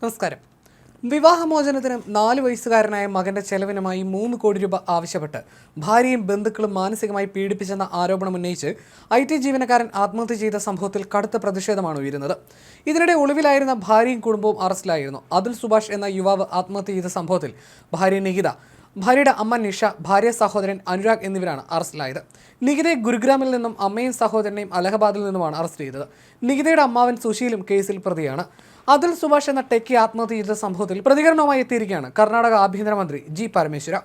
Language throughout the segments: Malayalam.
നമസ്കാരം. വിവാഹമോചനത്തിന് 4 വയസ്സുകാരനായ മകന്റെ ചെലവിനുമായി 3 കോടി രൂപ ആവശ്യപ്പെട്ട് ഭാര്യയും ബന്ധുക്കളും മാനസികമായി പീഡിപ്പിച്ചെന്ന ആരോപണം ഉന്നയിച്ച് IT ജീവനക്കാരൻ ആത്മഹത്യ ചെയ്ത സംഭവത്തിൽ കടുത്ത പ്രതിഷേധമാണ് ഉയരുന്നത്. ഇതിനിടെ ഒളിവിലായിരുന്ന ഭാര്യയും കുടുംബവും അറസ്റ്റിലായിരുന്നു. അതുൽ സുഭാഷ് എന്ന യുവാവ് ആത്മഹത്യ ചെയ്ത സംഭവത്തിൽ ഭാര്യ നികിത, ഭാര്യയുടെ അമ്മ നിഷ, ഭാര്യ സഹോദരൻ അനുരാഗ് എന്നിവരാണ് അറസ്റ്റിലായത്. നികിതയെ ഗുരുഗ്രാമിൽ നിന്നും അമ്മയും സഹോദരനെയും അലഹബാദിൽ നിന്നുമാണ് അറസ്റ്റ് ചെയ്തത്. നികിതയുടെ അമ്മാവൻ സുശീലും കേസിൽ പ്രതിയാണ്. അതുൽ സുഭാഷ് എന്ന ടെക്കി ആത്മഹത്യ ചെയ്ത സംഭവത്തിൽ പ്രതികരണവുമായി എത്തിയിരിക്കുകയാണ് കർണാടക ആഭ്യന്തരമന്ത്രി ജി പരമേശ്വര.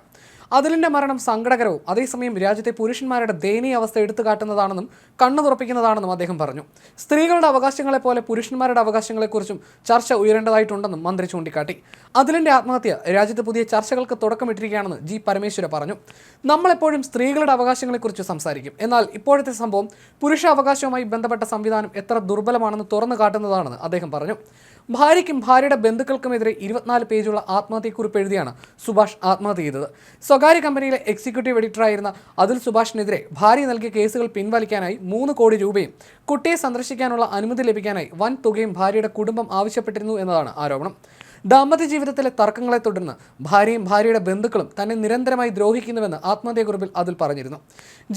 അതുലിന്റെ മരണം സങ്കടകരവും അതേസമയം രാജ്യത്തെ പുരുഷന്മാരുടെ ദയനീയ അവസ്ഥ എടുത്തുകാട്ടുന്നതാണെന്നും കണ്ണു തുറപ്പിക്കുന്നതാണെന്നും അദ്ദേഹം പറഞ്ഞു. സ്ത്രീകളുടെ അവകാശങ്ങളെപ്പോലെ പുരുഷന്മാരുടെ അവകാശങ്ങളെക്കുറിച്ചും ചർച്ച ഉയരേണ്ടതായിട്ടുണ്ടെന്നും മന്ത്രി ചൂണ്ടിക്കാട്ടി. അതുലിന്റെ ആത്മഹത്യ രാജ്യത്ത് പുതിയ ചർച്ചകൾക്ക് തുടക്കമിട്ടിരിക്കുകയാണെന്ന് ജി പരമേശ്വര പറഞ്ഞു. നമ്മളെപ്പോഴും സ്ത്രീകളുടെ അവകാശങ്ങളെക്കുറിച്ച് സംസാരിക്കും. എന്നാൽ ഇപ്പോഴത്തെ സംഭവം പുരുഷ അവകാശവുമായി ബന്ധപ്പെട്ട സംവിധാനം എത്ര ദുർബലമാണെന്ന് തുറന്നു കാട്ടുന്നതാണെന്ന് അദ്ദേഹം പറഞ്ഞു. ഭാര്യയ്ക്കും ഭാര്യയുടെ ബന്ധുക്കൾക്കുമെതിരെ 24 പേജുള്ള ആത്മഹത്യക്കുറിപ്പ് എഴുതിയാണ് സുഭാഷ് ആത്മഹത്യ ചെയ്തത്. സ്വകാര്യ കമ്പനിയിലെ എക്സിക്യൂട്ടീവ് എഡിറ്ററായിരുന്ന അതുൽ സുഭാഷിനെതിരെ ഭാര്യ നൽകിയ കേസുകൾ പിൻവലിക്കാനായി 3 കോടി രൂപയും കുട്ടിയെ സന്ദർശിക്കാനുള്ള അനുമതി ലഭിക്കാനായി വൻ തുകയും ഭാര്യയുടെ കുടുംബം ആവശ്യപ്പെട്ടിരുന്നു എന്നതാണ് ആരോപണം. ദാമ്പത്യ ജീവിതത്തിലെ തർക്കങ്ങളെ തുടർന്ന് ഭാര്യയും ഭാര്യയുടെ ബന്ധുക്കളും തന്നെ നിരന്തരമായി ദ്രോഹിക്കുന്നുവെന്ന് ആത്മഹത്യാക്കുറിപ്പിൽ അതുൽ പറഞ്ഞിരുന്നു.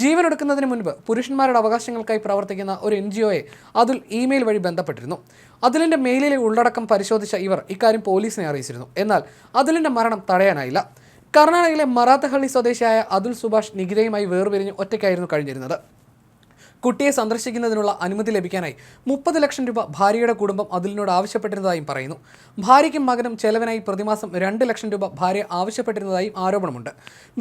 ജീവനെടുക്കുന്നതിന് മുൻപ് പുരുഷന്മാരുടെ അവകാശങ്ങൾക്കായി പ്രവർത്തിക്കുന്ന ഒരു NGOയെ അതുൽ ഇമെയിൽ വഴി ബന്ധപ്പെട്ടിരുന്നു. അതുലിന്റെ മെയിലിലെ ഉള്ളടക്കം പരിശോധിച്ച ഇവർ ഇക്കാര്യം പോലീസിനെ അറിയിച്ചിരുന്നു. എന്നാൽ അതുലിന്റെ മരണം തടയാനായില്ല. കർണാടകയിലെ മറാത്തഹള്ളി സ്വദേശിയായ അതുൽ സുഭാഷ് നികിതയുമായി വേർപിരിഞ്ഞ് ഒറ്റയ്ക്കായിരുന്നു കഴിഞ്ഞിരുന്നത്. കുട്ടിയെ സന്ദർശിക്കുന്നതിനുള്ള അനുമതി ലഭിക്കാനായി 30 ലക്ഷം രൂപ ഭാര്യയുടെ കുടുംബം അതുലിനോട് ആവശ്യപ്പെട്ടിരുന്നതായും പറയുന്നു. ഭാര്യയ്ക്കും മകനും ചെലവിനായി പ്രതിമാസം 2 ലക്ഷം രൂപ ഭാര്യ ആവശ്യപ്പെട്ടിരുന്നതായും ആരോപണമുണ്ട്.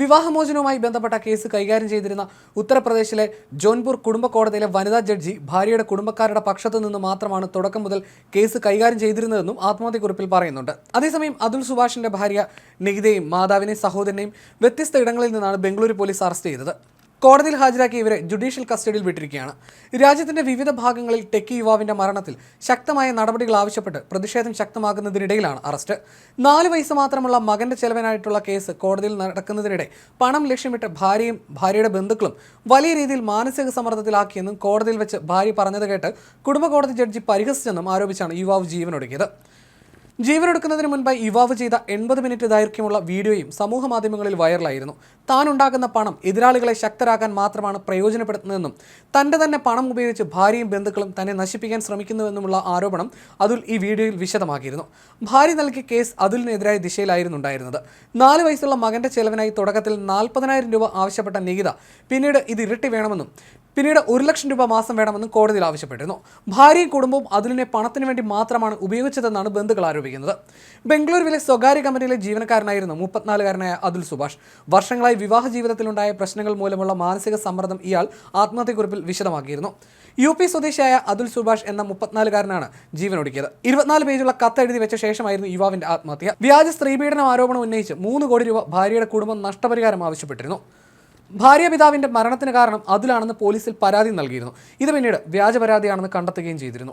വിവാഹമോചനവുമായി ബന്ധപ്പെട്ട കേസ് കൈകാര്യം ചെയ്തിരുന്ന ഉത്തർപ്രദേശിലെ ജോൺപൂർ കുടുംബ കോടതിയിലെ വനിതാ ജഡ്ജി ഭാര്യയുടെ കുടുംബക്കാരുടെ പക്ഷത്തു നിന്ന് മാത്രമാണ് തുടക്കം മുതൽ കേസ് കൈകാര്യം ചെയ്തിരുന്നതെന്നും ആത്മഹത്യക്കുറിപ്പിൽ പറയുന്നുണ്ട്. അതേസമയം അതുൽ സുഭാഷിന്റെ ഭാര്യ നികിതയെയും മാതാവിനെയും സഹോദരനെയും വ്യത്യസ്ത ഇടങ്ങളിൽ നിന്നാണ് ബംഗളൂരു പോലീസ് അറസ്റ്റ് ചെയ്തത്. കോടതിയിൽ ഹാജരാക്കി ഇവരെ ജുഡീഷ്യൽ കസ്റ്റഡിയിൽ വിട്ടിരിക്കുകയാണ്. രാജ്യത്തിന്റെ വിവിധ ഭാഗങ്ങളിൽ ടെക്കി യുവാവിന്റെ മരണത്തിൽ ശക്തമായ നടപടികൾ ആവശ്യപ്പെട്ട് പ്രതിഷേധം ശക്തമാകുന്നതിനിടയിലാണ് അറസ്റ്റ്. 4 വയസ്സ് മാത്രമുള്ള മകന്റെ ചെലവിനായിട്ടുള്ള കേസ് കോടതിയിൽ നടക്കുന്നതിനിടെ പണം ലക്ഷ്യമിട്ട് ഭാര്യയും ഭാര്യയുടെ ബന്ധുക്കളും വലിയ രീതിയിൽ മാനസിക സമ്മർദ്ദത്തിലാക്കിയെന്നും കോടതിയിൽ വെച്ച് ഭാര്യ പറഞ്ഞത് കേട്ട് കുടുംബ കോടതി ജഡ്ജി പരിഹസിച്ചെന്നും ആരോപിച്ചാണ് യുവാവ് ജീവനൊടുക്കിയത്. ജീവനെടുക്കുന്നതിന് മുൻപായി യുവാവ് ചെയ്ത 80 മിനിറ്റ് ദൈർഘ്യമുള്ള വീഡിയോയും സമൂഹ മാധ്യമങ്ങളിൽ വൈറലായിരുന്നു. താൻ ഉണ്ടാക്കുന്ന പണം എതിരാളികളെ ശക്തരാക്കാൻ മാത്രമാണ് പ്രയോജനപ്പെടുത്തുന്നതെന്നും തൻ്റെ തന്നെ പണം ഉപയോഗിച്ച് ഭാര്യയും ബന്ധുക്കളും തന്നെ നശിപ്പിക്കാൻ ശ്രമിക്കുന്നുവെന്നുമുള്ള ആരോപണം അതുൽ ഈ വീഡിയോയിൽ വിശദമാക്കിയിരുന്നു. ഭാര്യ നൽകിയ കേസ് അതുലിനെതിരായ ദിശയിലായിരുന്നു ഉണ്ടായിരുന്നത്. 4 വയസ്സുള്ള മകന്റെ ചെലവിനായി തുടക്കത്തിൽ 40,000 രൂപ ആവശ്യപ്പെട്ട നികിത പിന്നീട് ഇത് ഇരട്ടി വേണമെന്നും പിന്നീട് 1 ലക്ഷം രൂപ മാസം വേണമെന്നും കോടതിയിൽ ആവശ്യപ്പെട്ടിരുന്നു. ഭാര്യയും കുടുംബവും അതുലിനെ പണത്തിന് വേണ്ടി മാത്രമാണ് ഉപയോഗിച്ചതെന്നാണ് ബന്ധുക്കൾ ആരോപിക്കുന്നത്. ബംഗളൂരുവിലെ സ്വകാര്യ കമ്പനിയിലെ ജീവനക്കാരനായിരുന്നു 34-കാരനായ അതുൽ സുഭാഷ്. വർഷങ്ങളായി വിവാഹ ജീവിതത്തിലുണ്ടായ പ്രശ്നങ്ങൾ മൂലമുള്ള മാനസിക സമ്മർദ്ദം ഇയാൾ ആത്മഹത്യക്കുറിപ്പിൽ വിശദമാക്കിയിരുന്നു. UP സ്വദേശിയായ അതുൽ സുഭാഷ് എന്ന 34-കാരനാണ് ജീവനൊടുക്കിയത്. 24 പേജുള്ള കത്ത് എഴുതി വെച്ച ശേഷമായിരുന്നു യുവാവിന്റെ ആത്മഹത്യ. വ്യാജ സ്ത്രീപീഡന ആരോപണം ഉന്നയിച്ച് 3 കോടി രൂപ ഭാര്യയുടെ കുടുംബം നഷ്ടപരിഹാരം ആവശ്യപ്പെട്ടിരുന്നു. ഭാര്യാപിതാവിന്റെ മരണത്തിന് കാരണം അതുലാണെന്ന് പോലീസിൽ പരാതി നൽകിയിരുന്നു. ഇത് പിന്നീട് വ്യാജ പരാതിയാണെന്ന് കണ്ടെത്തുകയും ചെയ്തിരുന്നു.